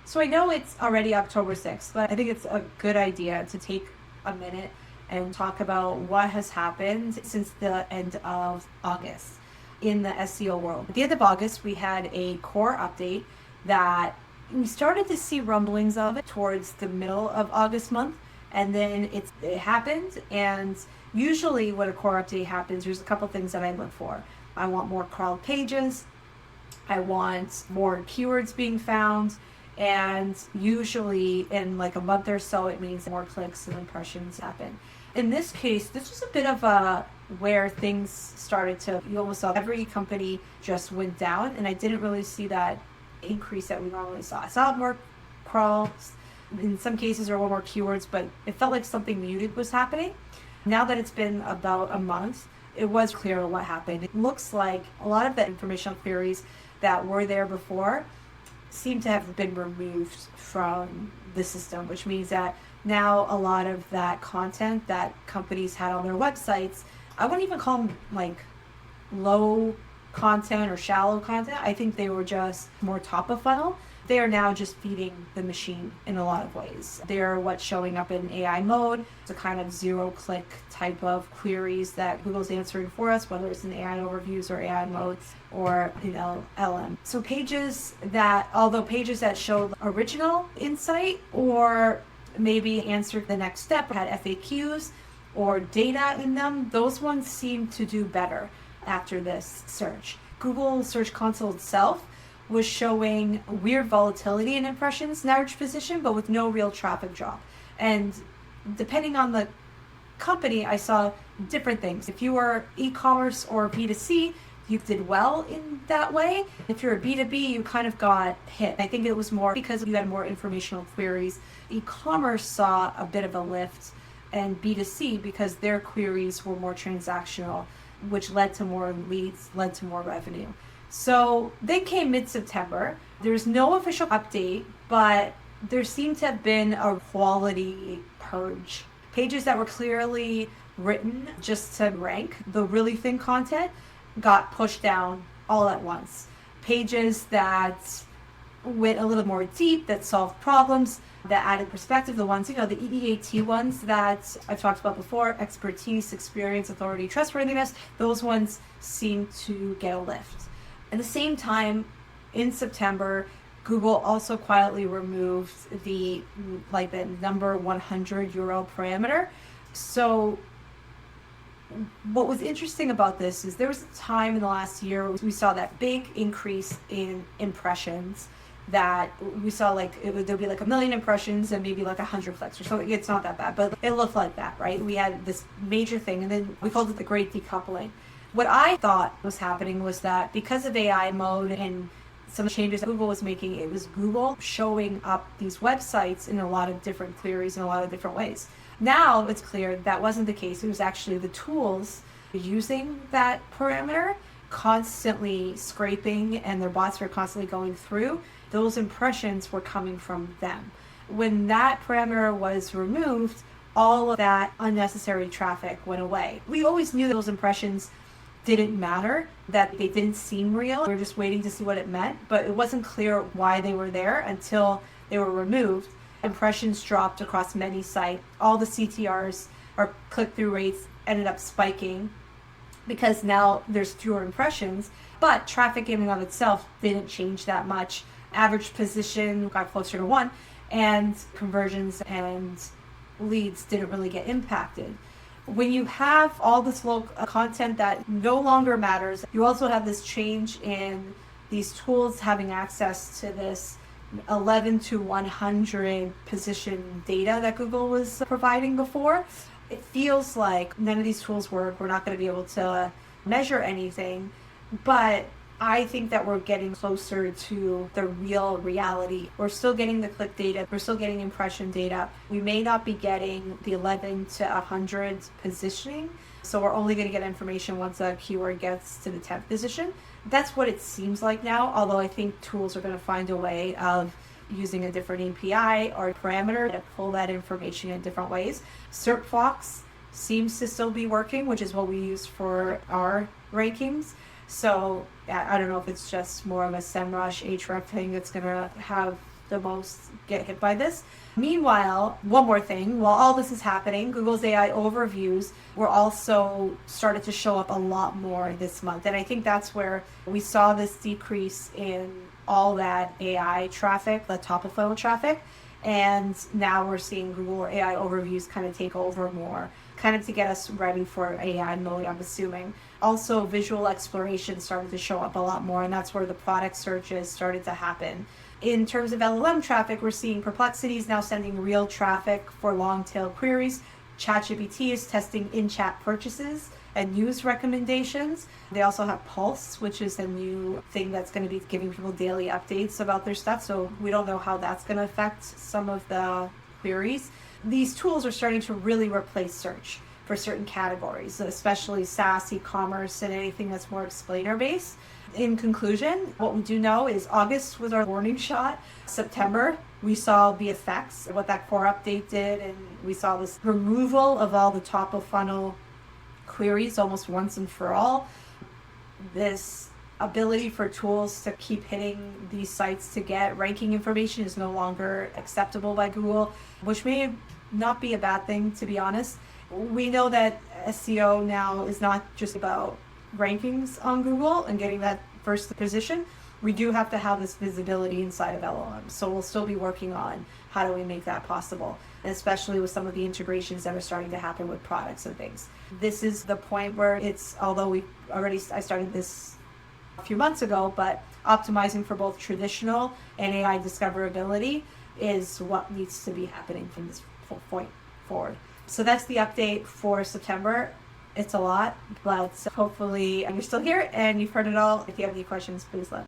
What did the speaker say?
So I know it's already October 6th, but I think it's a good idea to take a minute and talk about what has happened since the end of August in the SEO world. At the end of August, we had a core update that we started to see rumblings of it towards the middle of August month, and then it happened. And usually when a core update happens, there's a couple things that I look for. I want more crawled pages, I want more keywords being found, and usually in like a month or so, it means more clicks and impressions happen. In this case, this was a bit of where things started to, you almost saw every company just went down, and I didn't really see that increase that we normally saw. I saw more crawls, in some cases there were more keywords, but it felt like something muted was happening. Now that it's been about a month, it was clear what happened. It looks like a lot of the informational queries that were there before seem to have been removed from the system, which means that now a lot of that content that companies had on their websites, I wouldn't even call them like low content or shallow content. I think they were just more top of funnel. They are now just feeding the machine in a lot of ways. They're what's showing up in AI mode. It's a kind of zero-click type of queries that Google's answering for us, whether it's in AI overviews or AI modes or in LLM. So pages that showed original insight or maybe answered the next step, had FAQs or data in them, those ones seem to do better after this search. Google Search Console itself was showing weird volatility in impressions in average position, but with no real traffic drop. And depending on the company, I saw different things. If you were e-commerce or B2C, you did well in that way. If you're a B2B, you kind of got hit. I think it was more because you had more informational queries. E-commerce saw a bit of a lift, and B2C because their queries were more transactional, which led to more leads, led to more revenue. So they came mid-September. There's no official update, but there seemed to have been a quality purge. Pages that were clearly written just to rank the really thin content got pushed down all at once. Pages that went a little more deep, that solved problems, that added perspective, the ones, the EEAT ones that I've talked about before, expertise, experience, authority, trustworthiness, those ones seem to get a lift. At the same time, in September, Google also quietly removed the number 100 URL parameter. So what was interesting about this is there was a time in the last year we saw that big increase in impressions that we saw there'd be like 1 million impressions and maybe like 100 clicks or something. It's not that bad, but it looked like that, right? We had this major thing, and then we called it the great decoupling. What I thought was happening was that because of AI mode and some changes that Google was making, it was Google showing up these websites in a lot of different queries in a lot of different ways. Now it's clear that wasn't the case. It was actually the tools using that parameter constantly scraping, and their bots were constantly going through. Those impressions were coming from them. When that parameter was removed, all of that unnecessary traffic went away. We always knew those impressions didn't matter, that they didn't seem real. We were just waiting to see what it meant, but it wasn't clear why they were there until they were removed. Impressions dropped across many sites. All the CTRs or click-through rates ended up spiking because now there's fewer impressions, but traffic in and of itself didn't change that much. Average position got closer to 1, and conversions and leads didn't really get impacted. When you have all this local content that no longer matters, you also have this change in these tools having access to this 11 to 100 position data that Google was providing before. It feels like none of these tools work. We're not going to be able to measure anything, but I think that we're getting closer to the real reality. We're still getting the click data. We're still getting impression data. We may not be getting the 11 to 100 positioning. So we're only going to get information once a keyword gets to the 10th position. That's what it seems like now, although I think tools are going to find a way of using a different API or parameter to pull that information in different ways. SERPFox seems to still be working, which is what we use for our rankings. So I don't know if it's just more of a SEMrush, Href thing that's going to have the most get hit by this. Meanwhile, one more thing, while all this is happening, Google's AI overviews were also started to show up a lot more this month. And I think that's where we saw this decrease in all that AI traffic, the top of funnel traffic. And now we're seeing Google AI overviews kind of take over more, kind of to get us ready for AI mode, I'm assuming. Also, visual exploration started to show up a lot more, and that's where the product searches started to happen. In terms of LLM traffic, we're seeing Perplexity is now sending real traffic for long tail queries. ChatGPT is testing in-chat purchases and news recommendations. They also have Pulse, which is a new thing that's going to be giving people daily updates about their stuff. So we don't know how that's going to affect some of the queries. These tools are starting to really replace search for certain categories, especially SaaS, e-commerce, and anything that's more explainer-based. In conclusion, what we do know is August was our warning shot. September, we saw the effects, what that core update did, and we saw this removal of all the top of funnel queries almost once and for all. This ability for tools to keep hitting these sites to get ranking information is no longer acceptable by Google, which may not be a bad thing, to be honest. We know that SEO now is not just about rankings on Google and getting that first position. We do have to have this visibility inside of LLMs. So we'll still be working on how do we make that possible, especially with some of the integrations that are starting to happen with products and things. This is the point where although I started this a few months ago, but optimizing for both traditional and AI discoverability is what needs to be happening from this point forward. So that's the update for September. It's a lot, but hopefully you're still here and you've heard it all. If you have any questions, please let me know.